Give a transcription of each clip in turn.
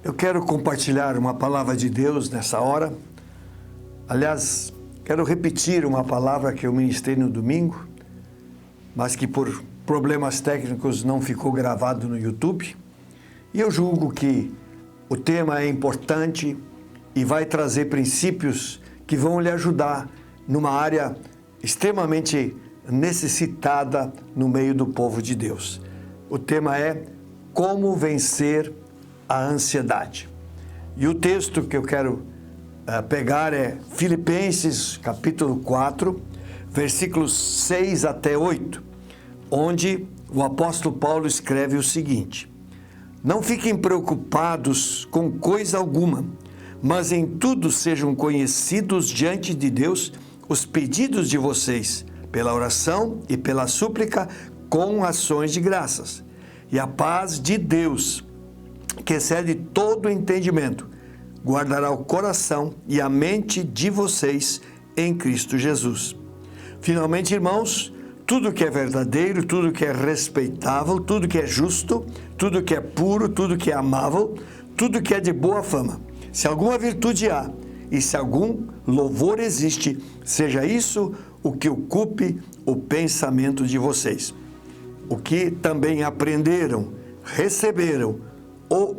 Eu quero compartilhar uma palavra de Deus nessa hora. Aliás, quero repetir uma palavra que eu ministrei no domingo, mas que por problemas técnicos não ficou gravado no YouTube. E eu julgo que o tema é importante e vai trazer princípios que vão lhe ajudar numa área extremamente necessitada no meio do povo de Deus. O tema é como vencer a ansiedade. E o texto que eu quero pegar é Filipenses capítulo 4, versículos 6 até 8, onde o apóstolo Paulo escreve o seguinte: não fiquem preocupados com coisa alguma, mas em tudo sejam conhecidos diante de Deus os pedidos de vocês, pela oração e pela súplica, com ações de graças. E a paz de Deus, que excede todo entendimento, guardará o coração e a mente de vocês em Cristo Jesus. Finalmente, irmãos, tudo que é verdadeiro, tudo que é respeitável, tudo que é justo, tudo que é puro, tudo que é amável, tudo que é de boa fama, se alguma virtude há e se algum louvor existe, seja isso o que ocupe o pensamento de vocês. O que também aprenderam, receberam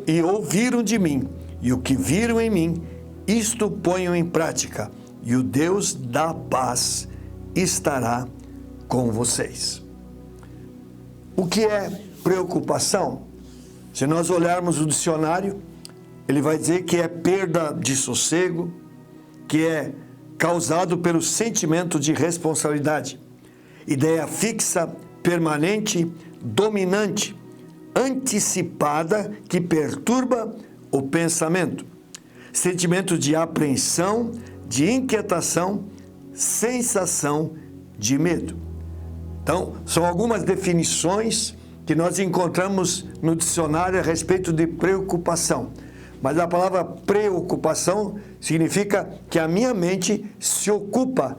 e ouviram de mim, e o que viram em mim, isto ponham em prática, e o Deus da paz estará com vocês. O que é preocupação? Se nós olharmos o dicionário, ele vai dizer que é perda de sossego, que é causado pelo sentimento de responsabilidade, ideia fixa, permanente, dominante, antecipada, que perturba o pensamento, sentimento de apreensão, de inquietação, sensação de medo. Então, são algumas definições que nós encontramos no dicionário a respeito de preocupação. Mas a palavra preocupação significa que a minha mente se ocupa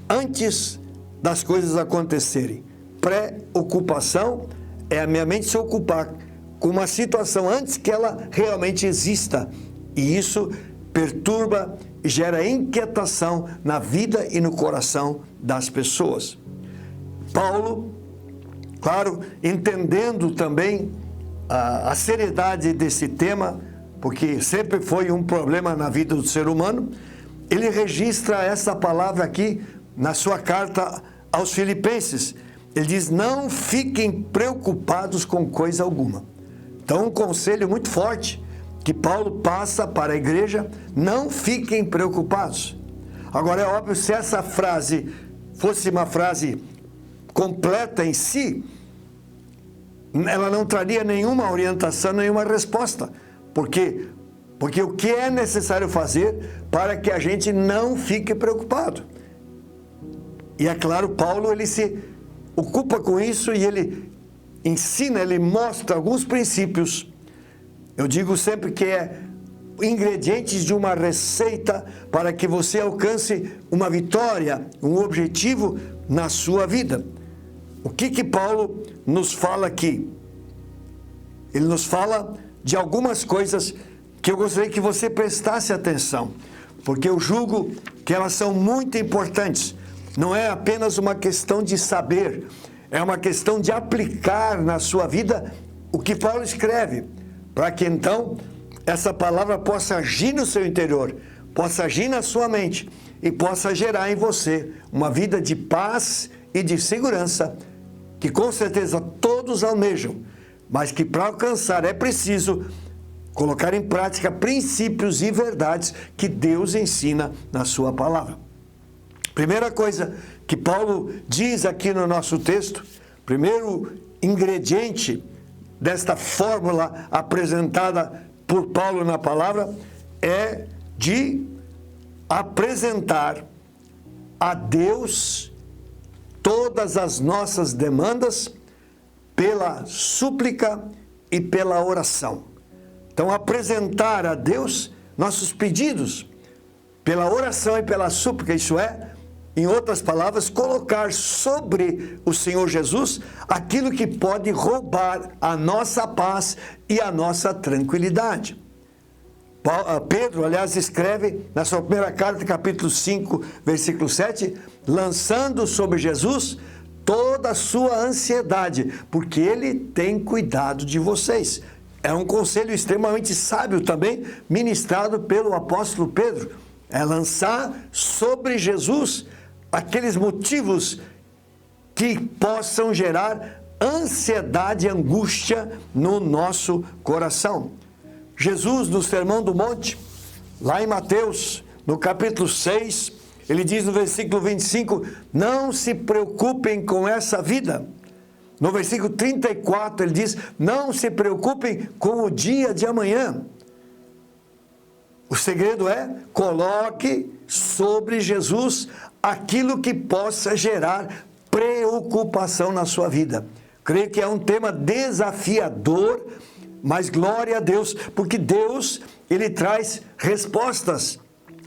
antes das coisas acontecerem. Preocupação é a minha mente se ocupar com uma situação antes que ela realmente exista. E isso perturba e gera inquietação na vida e no coração das pessoas. Paulo, claro, entendendo também a seriedade desse tema, porque sempre foi um problema na vida do ser humano, ele registra essa palavra aqui na sua carta aos Filipenses. Ele diz: não fiquem preocupados com coisa alguma. Então, um conselho muito forte que Paulo passa para a igreja: não fiquem preocupados. Agora, é óbvio, se essa frase fosse uma frase completa em si, ela não traria nenhuma orientação, nenhuma resposta. Por quê? Porque o que é necessário fazer para que a gente não fique preocupado? E é claro, Paulo, ele se ocupa com isso e ele ensina, ele mostra alguns princípios. Eu digo sempre que é ingredientes de uma receita para que você alcance uma vitória, um objetivo na sua vida. O que Paulo nos fala aqui? Ele nos fala de algumas coisas que eu gostaria que você prestasse atenção, porque eu julgo que elas são muito importantes. Não é apenas uma questão de saber, é uma questão de aplicar na sua vida o que Paulo escreve, para que então essa palavra possa agir no seu interior, possa agir na sua mente e possa gerar em você uma vida de paz e de segurança, que com certeza todos almejam, mas que para alcançar é preciso colocar em prática princípios e verdades que Deus ensina na sua palavra. Primeira coisa que Paulo diz aqui no nosso texto, primeiro ingrediente desta fórmula apresentada por Paulo na palavra, é de apresentar a Deus todas as nossas demandas pela súplica e pela oração. Então, apresentar a Deus nossos pedidos pela oração e pela súplica, isso é, em outras palavras, colocar sobre o Senhor Jesus aquilo que pode roubar a nossa paz e a nossa tranquilidade. Pedro, aliás, escreve na sua primeira carta, capítulo 5, versículo 7, lançando sobre Jesus toda a sua ansiedade, porque ele tem cuidado de vocês. É um conselho extremamente sábio também, ministrado pelo apóstolo Pedro. É lançar sobre Jesus aqueles motivos que possam gerar ansiedade e angústia no nosso coração. Jesus, no Sermão do Monte, lá em Mateus, no capítulo 6, ele diz no versículo 25, não se preocupem com essa vida. No versículo 34, ele diz, não se preocupem com o dia de amanhã. O segredo é, coloque sobre Jesus aquilo que possa gerar preocupação na sua vida. Creio que é um tema desafiador, mas glória a Deus, porque Deus, ele traz respostas,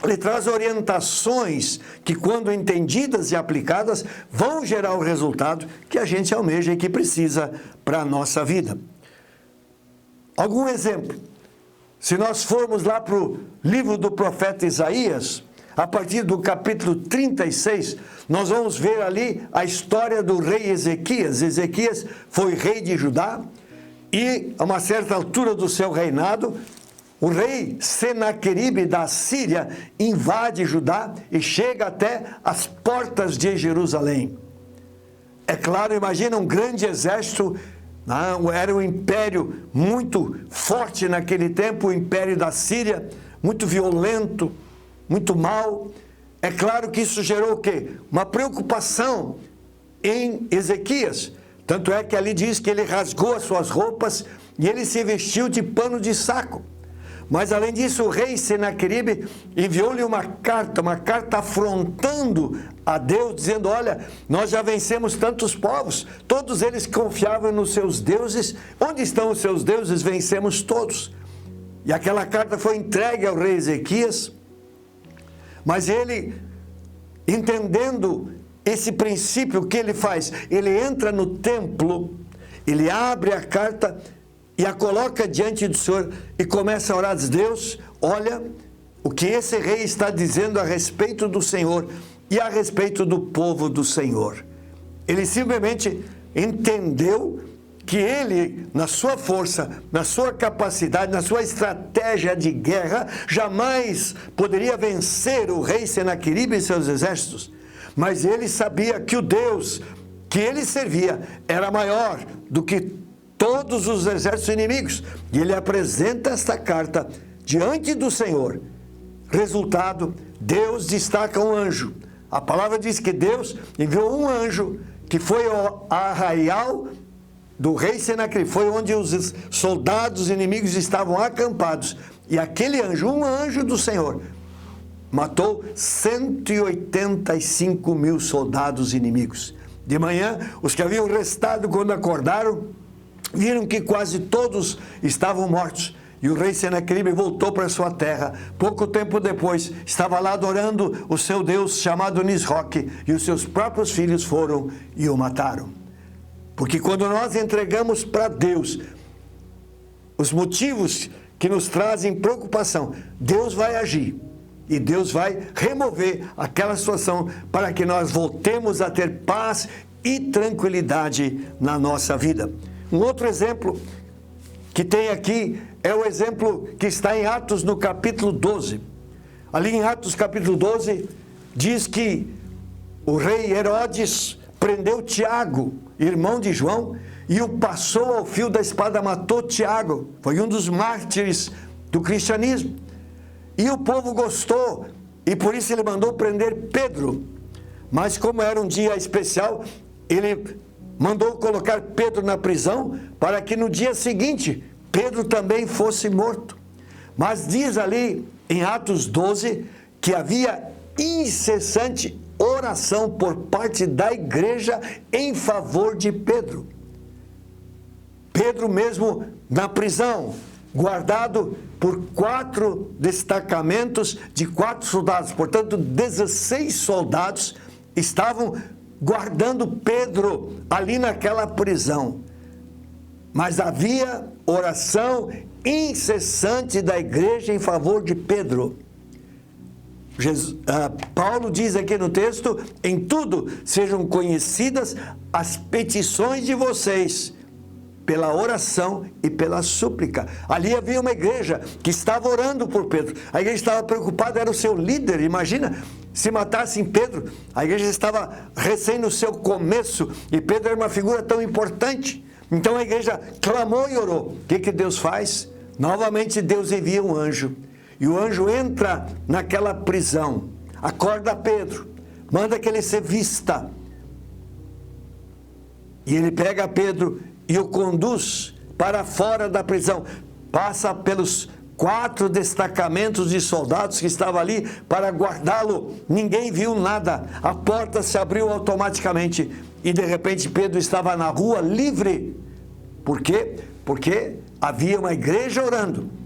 ele traz orientações que, quando entendidas e aplicadas, vão gerar o resultado que a gente almeja e que precisa para a nossa vida. Algum exemplo? Se nós formos lá para o livro do profeta Isaías, a partir do capítulo 36, nós vamos ver ali a história do rei Ezequias. Ezequias foi rei de Judá e, a uma certa altura do seu reinado, o rei Senaqueribe da Síria invade Judá e chega até as portas de Jerusalém. É claro, imagina um grande exército, era um império muito forte naquele tempo, o império da Síria, muito violento, muito mau. É claro que isso gerou o quê? Uma preocupação em Ezequias. Tanto é que ali diz que ele rasgou as suas roupas e ele se vestiu de pano de saco. Mas além disso, o rei Senaqueribe enviou-lhe uma carta afrontando a Deus, dizendo, olha, nós já vencemos tantos povos, todos eles confiavam nos seus deuses, onde estão os seus deuses? Vencemos todos. E aquela carta foi entregue ao rei Ezequias, mas ele, entendendo esse princípio, o que ele faz? Ele entra no templo, ele abre a carta e a coloca diante do Senhor e começa a orar, diz, Deus, olha o que esse rei está dizendo a respeito do Senhor e a respeito do povo do Senhor. Ele simplesmente entendeu que ele, na sua força, na sua capacidade, na sua estratégia de guerra, jamais poderia vencer o rei Senaqueribe e seus exércitos. Mas ele sabia que o Deus que ele servia era maior do que todos os exércitos inimigos. E ele apresenta esta carta diante do Senhor. Resultado, Deus destaca um anjo. A palavra diz que Deus enviou um anjo que foi ao arraial do rei Senaqueribe, foi onde os soldados inimigos estavam acampados. E aquele anjo, um anjo do Senhor, matou 185 mil soldados inimigos. De manhã, os que haviam restado, quando acordaram, viram que quase todos estavam mortos. E o rei Senaqueribe voltou para sua terra. Pouco tempo depois, estava lá adorando o seu Deus chamado Nisroque, e os seus próprios filhos foram e o mataram. Porque quando nós entregamos para Deus os motivos que nos trazem preocupação, Deus vai agir. E Deus vai remover aquela situação para que nós voltemos a ter paz e tranquilidade na nossa vida. Um outro exemplo que tem aqui é o exemplo que está em Atos no capítulo 12. Ali em Atos capítulo 12 diz que o rei Herodes prendeu Tiago, irmão de João, e o passou ao fio da espada, matou Tiago. Foi um dos mártires do cristianismo. E o povo gostou, e por isso ele mandou prender Pedro. Mas como era um dia especial, ele mandou colocar Pedro na prisão, para que no dia seguinte, Pedro também fosse morto. Mas diz ali, em Atos 12, que havia incessante oração por parte da igreja em favor de Pedro. Pedro mesmo na prisão, guardado por 4 destacamentos de 4 soldados, portanto 16 soldados estavam guardando Pedro ali naquela prisão. Mas havia oração incessante da igreja em favor de Pedro. Paulo diz aqui no texto: em tudo sejam conhecidas as petições de vocês, pela oração e pela súplica. Ali havia uma igreja que estava orando por Pedro. A igreja estava preocupada, era o seu líder. Imagina, se matassem Pedro. A igreja estava recém no seu começo e Pedro era uma figura tão importante. Então a igreja clamou e orou. O que Deus faz? Novamente Deus envia um anjo. E o anjo entra naquela prisão, acorda Pedro, manda que ele se vista. E ele pega Pedro e o conduz para fora da prisão. Passa pelos 4 destacamentos de soldados que estavam ali para guardá-lo. Ninguém viu nada. A porta se abriu automaticamente. E de repente Pedro estava na rua livre. Por quê? Porque havia uma igreja orando.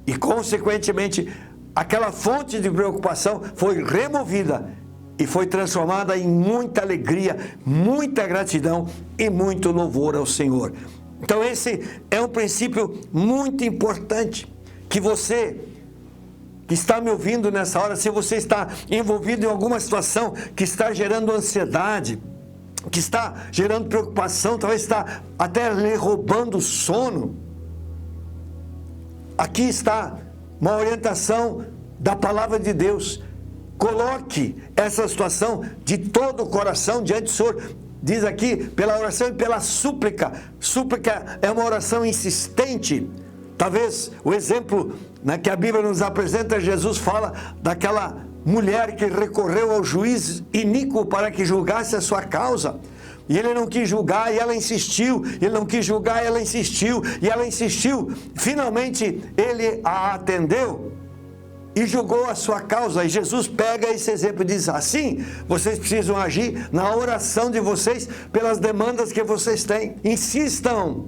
E consequentemente, aquela fonte de preocupação foi removida e foi transformada em muita alegria, muita gratidão e muito louvor ao Senhor. Então esse é um princípio muito importante, que você que está me ouvindo nessa hora, se você está envolvido em alguma situação que está gerando ansiedade, que está gerando preocupação, talvez está até lhe roubando o sono, aqui está uma orientação da palavra de Deus. Coloque essa situação de todo o coração diante do Senhor. Diz aqui, pela oração e pela súplica. Súplica é uma oração insistente. Talvez o exemplo que a Bíblia nos apresenta, Jesus fala daquela mulher que recorreu ao juiz iníquo para que julgasse a sua causa. E ele não quis julgar, e ela insistiu. Ele não quis julgar, e ela insistiu. E ela insistiu. Finalmente, ele a atendeu e julgou a sua causa. E Jesus pega esse exemplo e diz: assim, vocês precisam agir na oração de vocês pelas demandas que vocês têm. Insistam,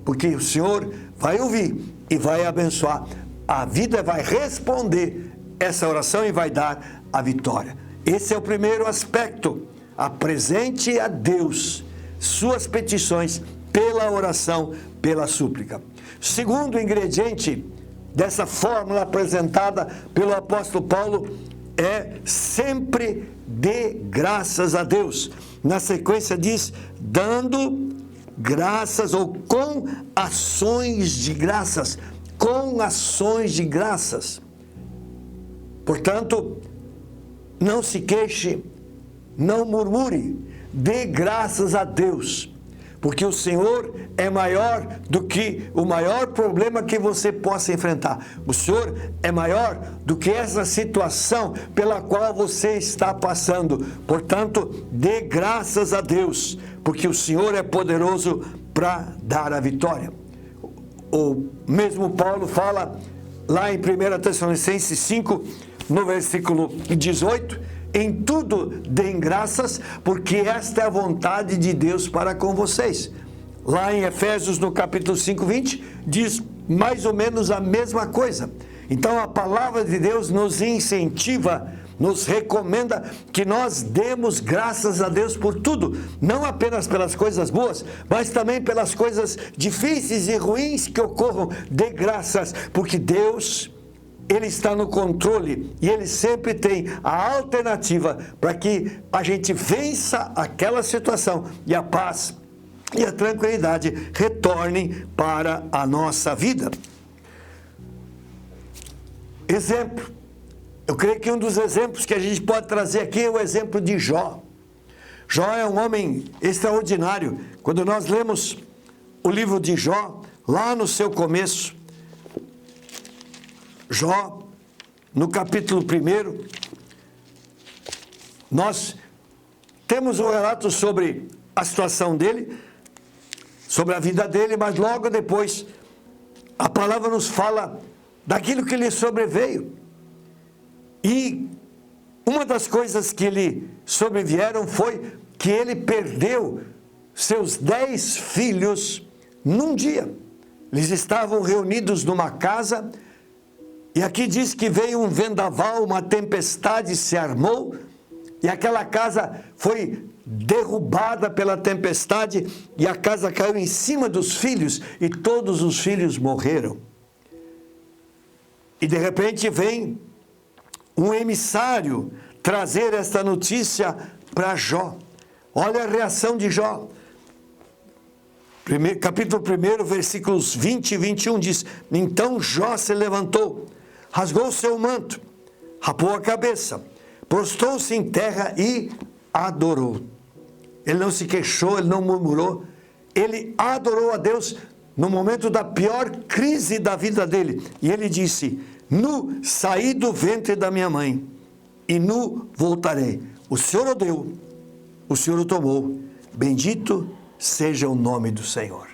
porque o Senhor vai ouvir e vai abençoar. A vida vai responder essa oração e vai dar a vitória. Esse é o primeiro aspecto. Apresente a Deus suas petições pela oração, pela súplica. Segundo ingrediente dessa fórmula apresentada pelo apóstolo Paulo é: sempre dê graças a Deus. Na sequência diz: dando graças, ou com ações de graças. Com ações de graças. Portanto, não se queixe, não murmure, dê graças a Deus, porque o Senhor é maior do que o maior problema que você possa enfrentar. O Senhor é maior do que essa situação pela qual você está passando. Portanto, dê graças a Deus, porque o Senhor é poderoso para dar a vitória. O mesmo Paulo fala lá em 1 Tessalonicenses 5, no versículo 18, em tudo deem graças, porque esta é a vontade de Deus para com vocês. Lá em Efésios, no capítulo 5, 20, diz mais ou menos a mesma coisa. Então a palavra de Deus nos incentiva, nos recomenda que nós demos graças a Deus por tudo, não apenas pelas coisas boas, mas também pelas coisas difíceis e ruins que ocorram. Dê graças, porque Deus, Ele está no controle e Ele sempre tem a alternativa para que a gente vença aquela situação e a paz e a tranquilidade retornem para a nossa vida. Exemplo. Eu creio que um dos exemplos que a gente pode trazer aqui é o exemplo de Jó. Jó é um homem extraordinário. Quando nós lemos o livro de Jó, lá no seu começo, Jó, no capítulo 1, nós temos um relato sobre a situação dele, sobre a vida dele, mas logo depois a palavra nos fala daquilo que lhe sobreveio. E uma das coisas que lhe sobrevieram foi que ele perdeu seus 10 filhos num dia. Eles estavam reunidos numa casa. E aqui diz que veio um vendaval, uma tempestade se armou, e aquela casa foi derrubada pela tempestade e a casa caiu em cima dos filhos e todos os filhos morreram. E de repente vem um emissário trazer esta notícia para Jó. Olha a reação de Jó. Capítulo 1, versículos 20 e 21 diz: Então Jó se levantou, rasgou seu manto, rapou a cabeça, prostrou-se em terra e adorou. Ele não se queixou, ele não murmurou, ele adorou a Deus no momento da pior crise da vida dele. E ele disse: Nu saí do ventre da minha mãe, e nu voltarei. O Senhor o deu, o Senhor o tomou. Bendito seja o nome do Senhor.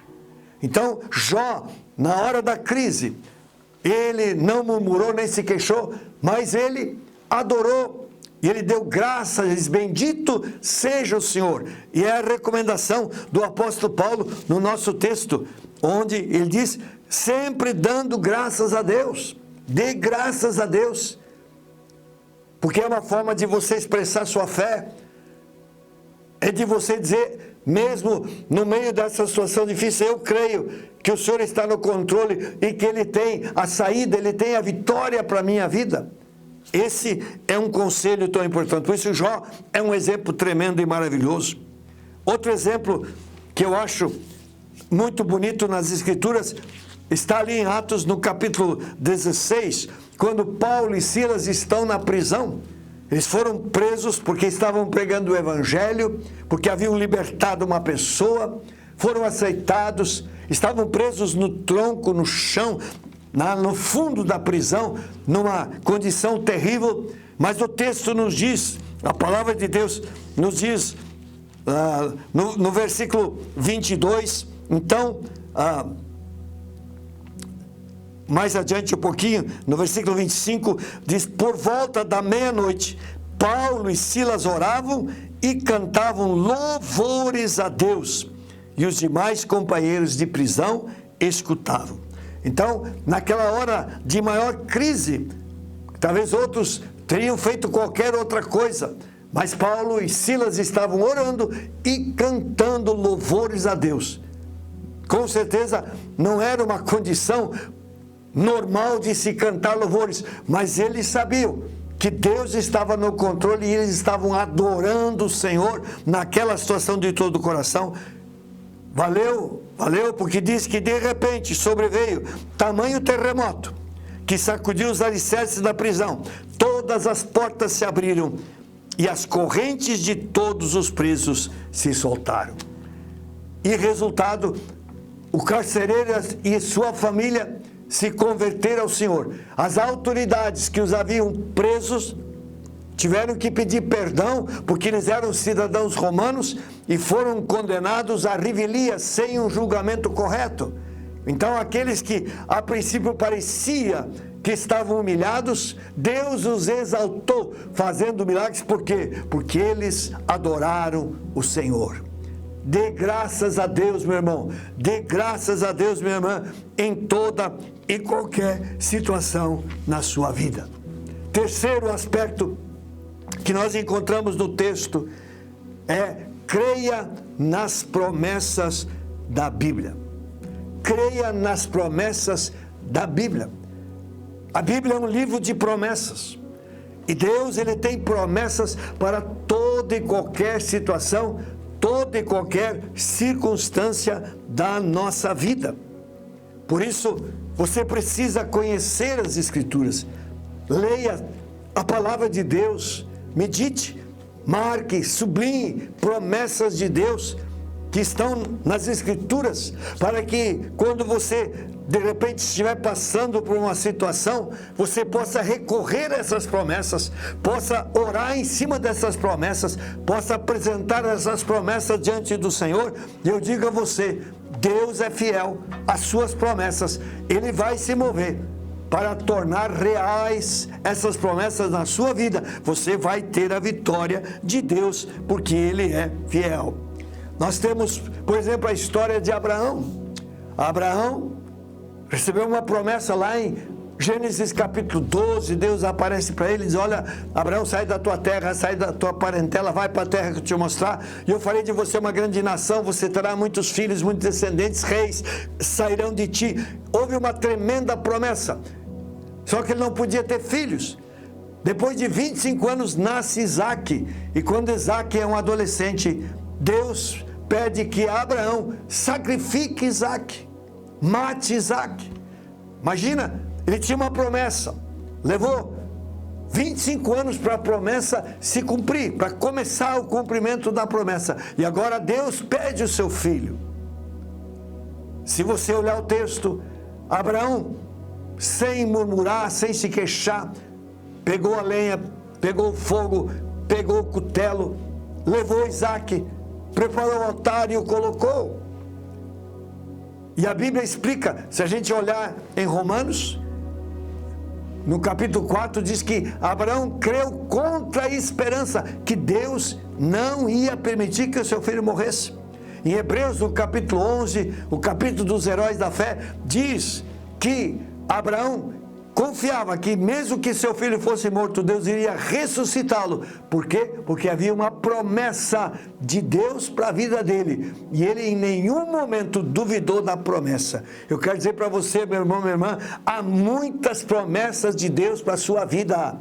Então, Jó, na hora da crise, ele não murmurou nem se queixou, mas ele adorou. E ele deu graças, diz: bendito seja o Senhor. E é a recomendação do apóstolo Paulo no nosso texto, onde ele diz: sempre dando graças a Deus. Dê graças a Deus, porque é uma forma de você expressar sua fé, é de você dizer, mesmo no meio dessa situação difícil, eu creio que o Senhor está no controle e que Ele tem a saída, Ele tem a vitória para a minha vida. Esse é um conselho tão importante. Por isso, Jó é um exemplo tremendo e maravilhoso. Outro exemplo que eu acho muito bonito nas Escrituras está ali em Atos, no capítulo 16, quando Paulo e Silas estão na prisão. Eles foram presos porque estavam pregando o Evangelho, porque haviam libertado uma pessoa, foram aceitados, estavam presos no tronco, no chão, no fundo da prisão, numa condição terrível. Mas o texto nos diz, a palavra de Deus nos diz, no versículo 22, então, mais adiante um pouquinho, no versículo 25, diz: por volta da meia-noite, Paulo e Silas oravam e cantavam louvores a Deus, e os demais companheiros de prisão escutavam. Então, naquela hora de maior crise, talvez outros teriam feito qualquer outra coisa, mas Paulo e Silas estavam orando e cantando louvores a Deus. Com certeza não era uma condição normal de se cantar louvores, mas eles sabiam que Deus estava no controle e eles estavam adorando o Senhor naquela situação de todo o coração. Valeu, porque diz que de repente sobreveio tamanho terremoto que sacudiu os alicerces da prisão, todas as portas se abriram e as correntes de todos os presos se soltaram. E resultado, o carcereiro e sua família se converteram ao Senhor. As autoridades que os haviam presos tiveram que pedir perdão, porque eles eram cidadãos romanos e foram condenados à revelia sem um julgamento correto. Então, aqueles que a princípio parecia que estavam humilhados, Deus os exaltou, fazendo milagres. Por quê? Porque eles adoraram o Senhor. Dê graças a Deus, meu irmão. Dê graças a Deus, minha irmã, em toda e qualquer situação na sua vida. Terceiro aspecto que nós encontramos no texto é: creia nas promessas da Bíblia. Creia nas promessas da Bíblia. A Bíblia é um livro de promessas. E Deus, Ele tem promessas para toda e qualquer situação, toda e qualquer circunstância da nossa vida. Por isso, você precisa conhecer as Escrituras. Leia a palavra de Deus, medite, marque, sublinhe promessas de Deus que estão nas Escrituras, para que quando você de repente estiver passando por uma situação, você possa recorrer a essas promessas, possa orar em cima dessas promessas, possa apresentar essas promessas diante do Senhor. E eu digo a você, Deus é fiel às suas promessas, Ele vai se mover para tornar reais essas promessas na sua vida. Você vai ter a vitória de Deus, porque Ele é fiel. Nós temos, por exemplo, a história de Abraão. Abraão recebeu uma promessa lá em Gênesis capítulo 12, Deus aparece para ele e diz: olha, Abraão, sai da tua terra, sai da tua parentela, vai para a terra que eu te mostrar, e eu farei de você uma grande nação, você terá muitos filhos, muitos descendentes, reis sairão de ti. Houve uma tremenda promessa, só que ele não podia ter filhos. Depois de 25 anos nasce Isaac, e quando Isaac é um adolescente, Deus pede que Abraão sacrifique Isaac, mate Isaac. Imagina, ele tinha uma promessa, levou 25 anos para a promessa se cumprir, para começar o cumprimento da promessa, e agora Deus pede o seu filho. Se você olhar o texto, Abraão, sem murmurar, sem se queixar, pegou a lenha, pegou o fogo, pegou o cutelo, levou Isaac, preparou o altar e o colocou. E a Bíblia explica, se a gente olhar em Romanos, no capítulo 4, diz que Abraão creu contra a esperança, que Deus não ia permitir que o seu filho morresse. Em Hebreus, no capítulo 11, o capítulo dos heróis da fé, diz que Abraão confiava que mesmo que seu filho fosse morto, Deus iria ressuscitá-lo. Por quê? Porque havia uma promessa de Deus para a vida dele, e ele em nenhum momento duvidou da promessa. Eu quero dizer para você, meu irmão, minha irmã, há muitas promessas de Deus para a sua vida.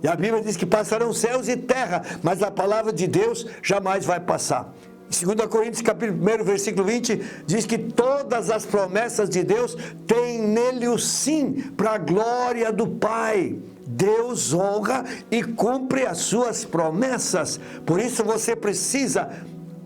E a Bíblia diz que passarão céus e terra, mas a palavra de Deus jamais vai passar. Em 2 Coríntios capítulo 1, versículo 20, diz que todas as promessas de Deus têm nele o sim, para a glória do Pai. Deus honra e cumpre as suas promessas. Por isso você precisa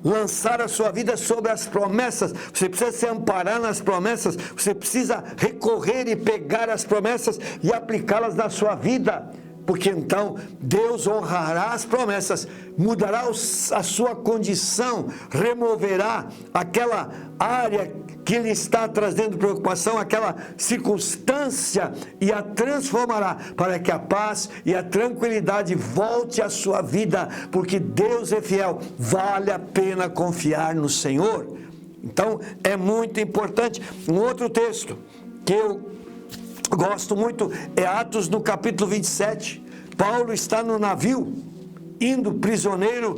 lançar a sua vida sobre as promessas, você precisa se amparar nas promessas, você precisa recorrer e pegar as promessas e aplicá-las na sua vida. Porque então Deus honrará as promessas, mudará a sua condição, removerá aquela área que lhe está trazendo preocupação, aquela circunstância, e a transformará para que a paz e a tranquilidade volte à sua vida, porque Deus é fiel, vale a pena confiar no Senhor. Então é muito importante. Um outro texto que eu gosto muito é Atos no capítulo 27. Paulo está no navio, indo prisioneiro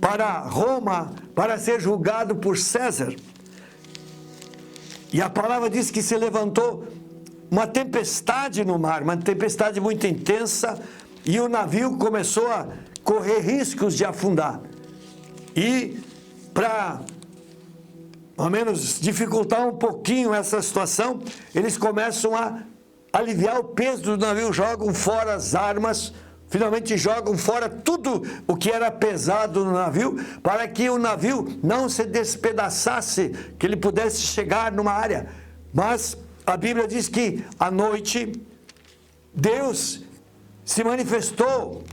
para Roma, para ser julgado por César. E a palavra diz que se levantou uma tempestade no mar, uma tempestade muito intensa, e o navio começou a correr riscos de afundar. E para ao menos dificultar um pouquinho essa situação, eles começam a aliviar o peso do navio, jogam fora as armas, finalmente jogam fora tudo o que era pesado no navio, para que o navio não se despedaçasse, que ele pudesse chegar numa área. Mas a Bíblia diz que à noite Deus se manifestou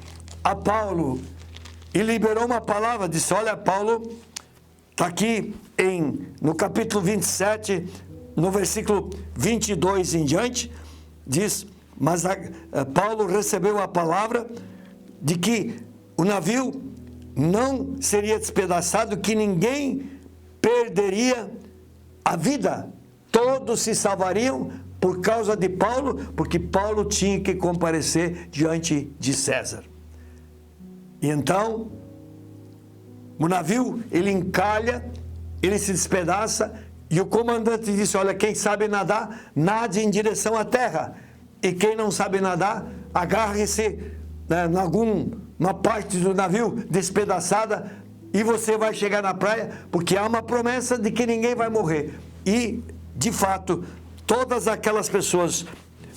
a Paulo e liberou uma palavra, disse: olha, Paulo, está aqui no capítulo 27, no versículo 22 em diante, diz: mas Paulo recebeu a palavra de que o navio não seria despedaçado, que ninguém perderia a vida, todos se salvariam por causa de Paulo, porque Paulo tinha que comparecer diante de César. E então o navio, ele encalha, ele se despedaça, e o comandante disse: olha, quem sabe nadar, nade em direção à terra, e quem não sabe nadar, agarre-se em alguma parte do navio despedaçada, e você vai chegar na praia, porque há uma promessa de que ninguém vai morrer. E, de fato, todas aquelas pessoas,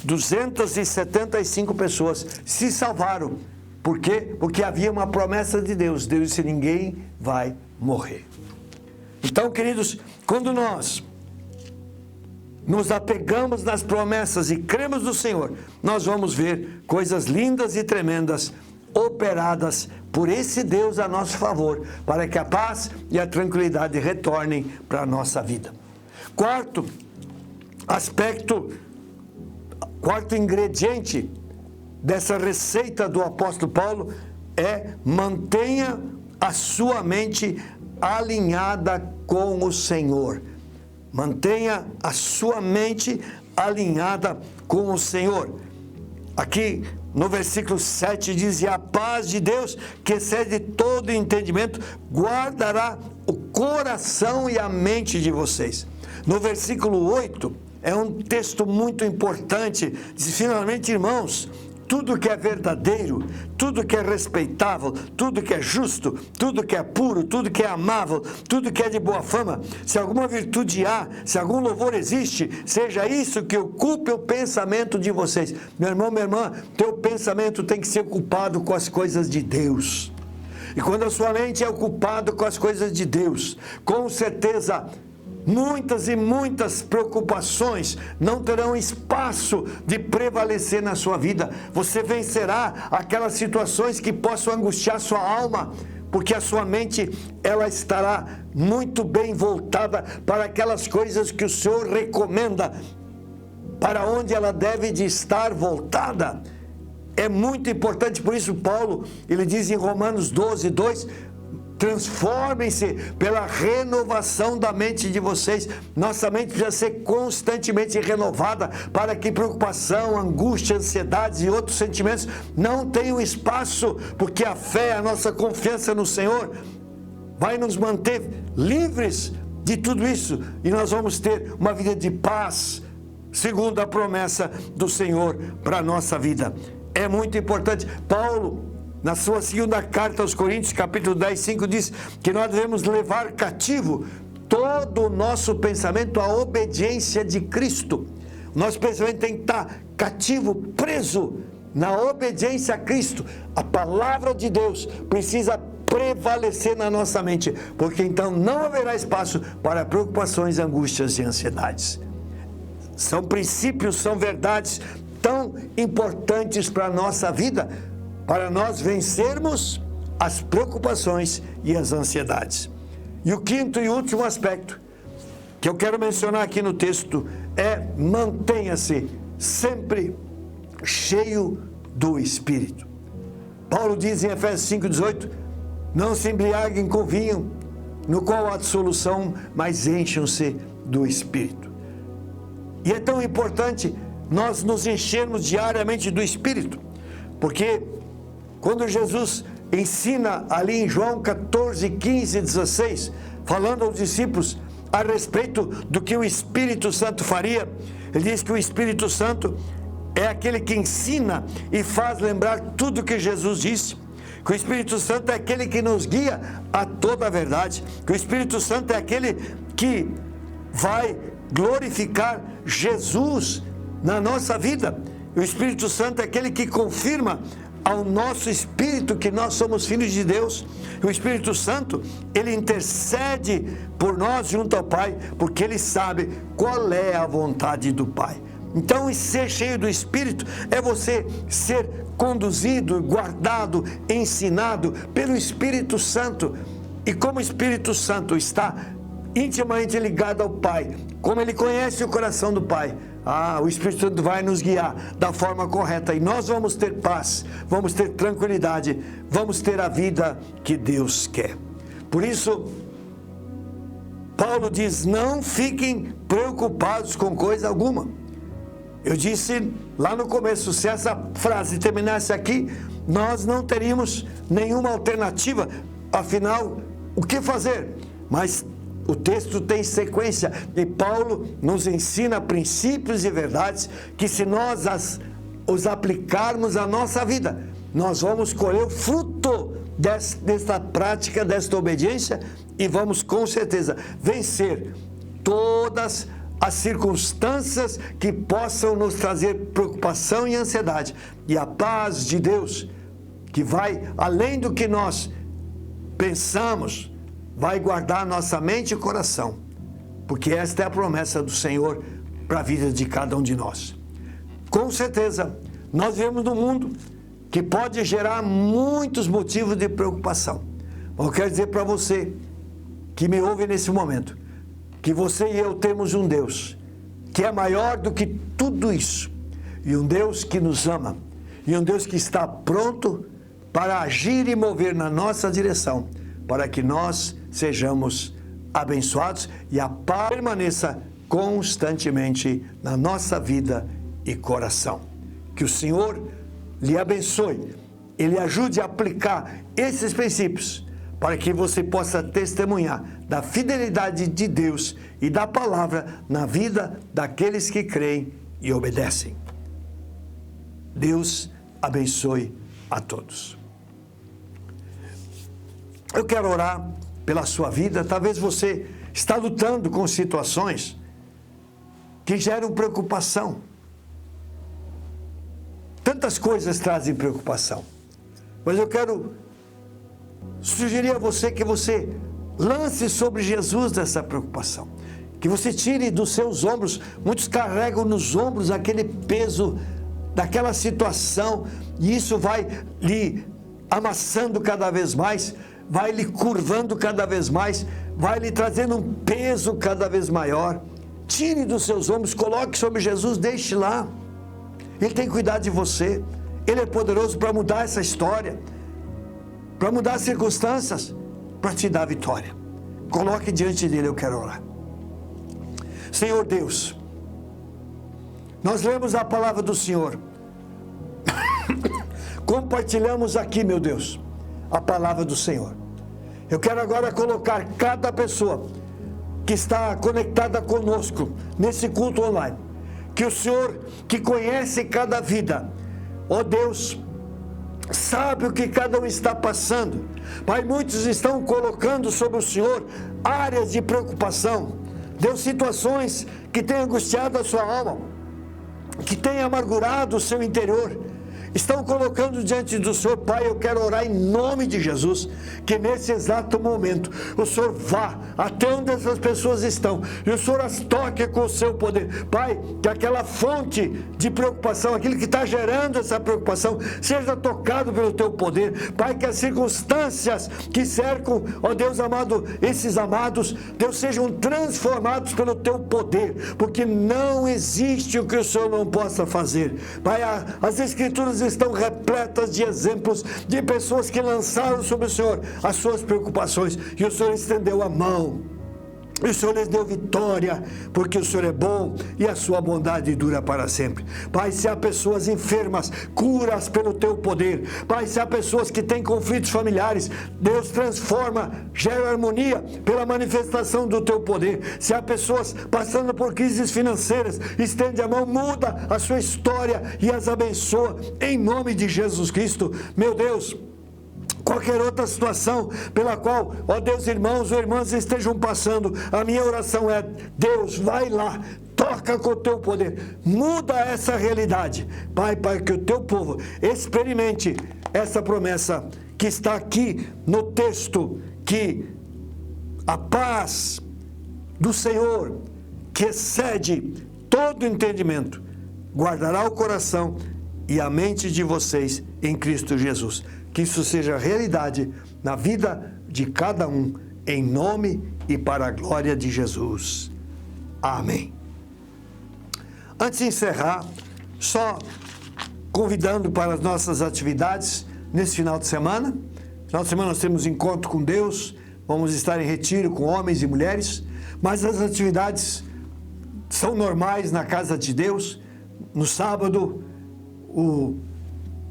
275 pessoas, se salvaram. Por quê? Porque havia uma promessa de Deus. Deus disse: ninguém vai morrer. Então, queridos, quando nós nos apegamos nas promessas e cremos no Senhor, nós vamos ver coisas lindas e tremendas operadas por esse Deus a nosso favor, para que a paz e a tranquilidade retornem para a nossa vida. Quarto ingrediente dessa receita do apóstolo Paulo é: mantenha a sua mente alinhada com o Senhor. Mantenha a sua mente alinhada com o Senhor. Aqui no versículo 7 diz: e a paz de Deus, que excede todo entendimento, guardará o coração e a mente de vocês. No versículo 8, é um texto muito importante, diz: finalmente, irmãos, tudo que é verdadeiro, tudo que é respeitável, tudo que é justo, tudo que é puro, tudo que é amável, tudo que é de boa fama, se alguma virtude há, se algum louvor existe, seja isso que ocupe o pensamento de vocês. Meu irmão, minha irmã, teu pensamento tem que ser ocupado com as coisas de Deus. E quando a sua mente é ocupada com as coisas de Deus, com certeza muitas e muitas preocupações não terão espaço de prevalecer na sua vida. Você vencerá aquelas situações que possam angustiar sua alma, porque a sua mente, ela estará muito bem voltada para aquelas coisas que o Senhor recomenda, para onde ela deve de estar voltada. É muito importante, por isso Paulo, ele diz em Romanos 12, 2, transformem-se pela renovação da mente de vocês. Nossa mente precisa ser constantemente renovada para que preocupação, angústia, ansiedades e outros sentimentos não tenham espaço, porque a fé, a nossa confiança no Senhor vai nos manter livres de tudo isso, e nós vamos ter uma vida de paz, segundo a promessa do Senhor para a nossa vida. É muito importante. Paulo, na sua segunda carta aos Coríntios, capítulo 10, 5, diz que nós devemos levar cativo todo o nosso pensamento à obediência de Cristo. Nosso pensamento tem que estar cativo, preso na obediência a Cristo. A palavra de Deus precisa prevalecer na nossa mente, porque então não haverá espaço para preocupações, angústias e ansiedades. São princípios, são verdades tão importantes para a nossa vida, para nós vencermos as preocupações e as ansiedades. E o quinto e último aspecto que eu quero mencionar aqui no texto é: mantenha-se sempre cheio do Espírito. Paulo diz em Efésios 5,18: não se embriaguem com vinho, no qual há dissolução, mas encham-se do Espírito. E é tão importante nós nos enchermos diariamente do Espírito, porque quando Jesus ensina ali em João 14, 15 e 16, falando aos discípulos a respeito do que o Espírito Santo faria, ele diz que o Espírito Santo é aquele que ensina e faz lembrar tudo que Jesus disse, que o Espírito Santo é aquele que nos guia a toda a verdade, que o Espírito Santo é aquele que vai glorificar Jesus na nossa vida. O Espírito Santo é aquele que confirma ao nosso espírito que nós somos filhos de Deus. O Espírito Santo, ele intercede por nós junto ao Pai, porque ele sabe qual é a vontade do Pai. Então, ser cheio do Espírito é você ser conduzido, guardado, ensinado pelo Espírito Santo. E como o Espírito Santo está intimamente ligado ao Pai, como ele conhece o coração do Pai, o Espírito Santo vai nos guiar da forma correta, e nós vamos ter paz, vamos ter tranquilidade, vamos ter a vida que Deus quer. Por isso, Paulo diz: não fiquem preocupados com coisa alguma. Eu disse lá no começo, se essa frase terminasse aqui, nós não teríamos nenhuma alternativa, afinal, o que fazer? Mas o texto tem sequência, e Paulo nos ensina princípios e verdades que, se nós os aplicarmos à nossa vida, nós vamos colher o fruto desta prática, desta obediência, e vamos com certeza vencer todas as circunstâncias que possam nos trazer preocupação e ansiedade. E a paz de Deus, que vai além do que nós pensamos, vai guardar nossa mente e coração, porque esta é a promessa do Senhor para a vida de cada um de nós. Com certeza, nós vivemos num mundo que pode gerar muitos motivos de preocupação. Eu quero dizer para você que me ouve nesse momento, que você e eu temos um Deus que é maior do que tudo isso, e um Deus que nos ama, e um Deus que está pronto para agir e mover na nossa direção, para que nós sejamos abençoados e a paz permaneça constantemente na nossa vida e coração. Que o Senhor lhe abençoe, Ele ajude a aplicar esses princípios para que você possa testemunhar da fidelidade de Deus e da palavra na vida daqueles que creem e obedecem. Deus abençoe a todos. Eu quero orar pela sua vida. Talvez você está lutando com situações que geram preocupação. Tantas coisas trazem preocupação. Mas eu quero sugerir a você que você lance sobre Jesus dessa preocupação. Que você tire dos seus ombros. Muitos carregam nos ombros aquele peso daquela situação, e isso vai lhe amassando cada vez mais, vai lhe curvando cada vez mais, vai lhe trazendo um peso cada vez maior. Tire dos seus ombros, coloque sobre Jesus, deixe lá. Ele tem cuidado de você. Ele é poderoso para mudar essa história, para mudar as circunstâncias, para te dar vitória. Coloque diante dele, eu quero orar. Senhor Deus, nós lemos a palavra do Senhor, compartilhamos aqui, meu Deus, a palavra do Senhor. Eu quero agora colocar cada pessoa que está conectada conosco nesse culto online, que o Senhor, que conhece cada vida, ó Deus, sabe o que cada um está passando. Pai, muitos estão colocando sobre o Senhor áreas de preocupação, Deus, situações que têm angustiado a sua alma, que têm amargurado o seu interior, estão colocando diante do Senhor. Pai, eu quero orar em nome de Jesus, que nesse exato momento o Senhor vá até onde essas pessoas estão e o Senhor as toque com o seu poder. Pai, que aquela fonte de preocupação, aquilo que está gerando essa preocupação, seja tocado pelo teu poder. Pai, que as circunstâncias que cercam, ó Deus amado, esses amados, Deus, sejam transformados pelo teu poder, porque não existe o que o Senhor não possa fazer. Pai, as Escrituras estão repletas de exemplos de pessoas que lançaram sobre o Senhor as suas preocupações e o Senhor estendeu a mão. E o Senhor lhes deu vitória, porque o Senhor é bom e a sua bondade dura para sempre. Pai, se há pessoas enfermas, cura-as pelo teu poder. Pai, se há pessoas que têm conflitos familiares, Deus transforma, gera harmonia pela manifestação do teu poder. Se há pessoas passando por crises financeiras, estende a mão, muda a sua história e as abençoa em nome de Jesus Cristo. Meu Deus, qualquer outra situação pela qual, ó Deus, irmãos ou irmãs estejam passando, a minha oração é: Deus, vai lá, toca com o teu poder, muda essa realidade, Pai, para que o teu povo experimente essa promessa que está aqui no texto, que a paz do Senhor, que excede todo entendimento, guardará o coração e a mente de vocês em Cristo Jesus. Que isso seja realidade na vida de cada um, em nome e para a glória de Jesus. Amém. Antes de encerrar, só convidando para as nossas atividades nesse final de semana. No final de semana nós temos encontro com Deus, vamos estar em retiro com homens e mulheres, mas as atividades são normais na casa de Deus. No sábado, o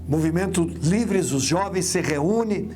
Movimento Livres, os jovens se reúnem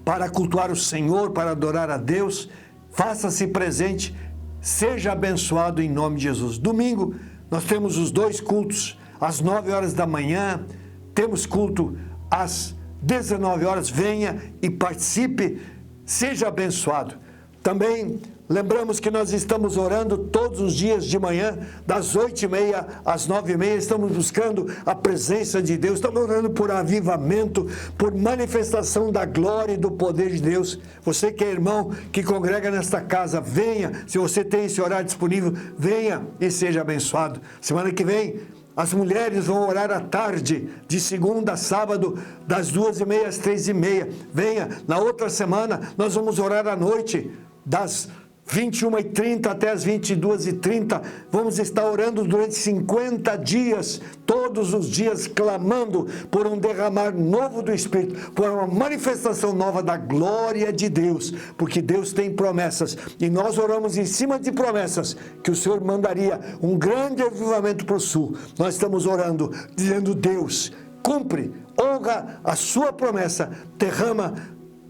para cultuar o Senhor, para adorar a Deus. Faça-se presente, seja abençoado em nome de Jesus. Domingo, nós temos os 2 cultos, às 9 horas da manhã, temos culto às 19 horas. Venha e participe, seja abençoado. Também lembramos que nós estamos orando todos os dias de manhã, das 8h30 às 9h30, estamos buscando a presença de Deus, estamos orando por avivamento, por manifestação da glória e do poder de Deus. Você que é irmão, que congrega nesta casa, venha, se você tem esse horário disponível, venha e seja abençoado. Semana que vem, as mulheres vão orar à tarde, de segunda a sábado, das 2h30 às 3h30. Venha, na outra semana, nós vamos orar à noite, das 21h30 até as 22h30, vamos estar orando durante 50 dias, todos os dias, clamando por um derramar novo do Espírito, por uma manifestação nova da glória de Deus, porque Deus tem promessas, e nós oramos em cima de promessas, que o Senhor mandaria um grande avivamento para o sul. Nós estamos orando, dizendo: Deus, cumpre, honra a sua promessa, derrama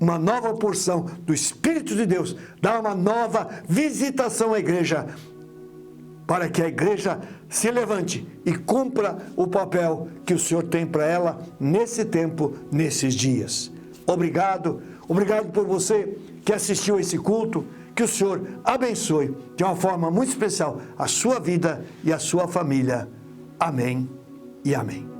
uma nova porção do Espírito de Deus, dá uma nova visitação à igreja, para que a igreja se levante e cumpra o papel que o Senhor tem para ela nesse tempo, nesses dias. Obrigado por você que assistiu a esse culto, que o Senhor abençoe de uma forma muito especial a sua vida e a sua família. Amém e amém.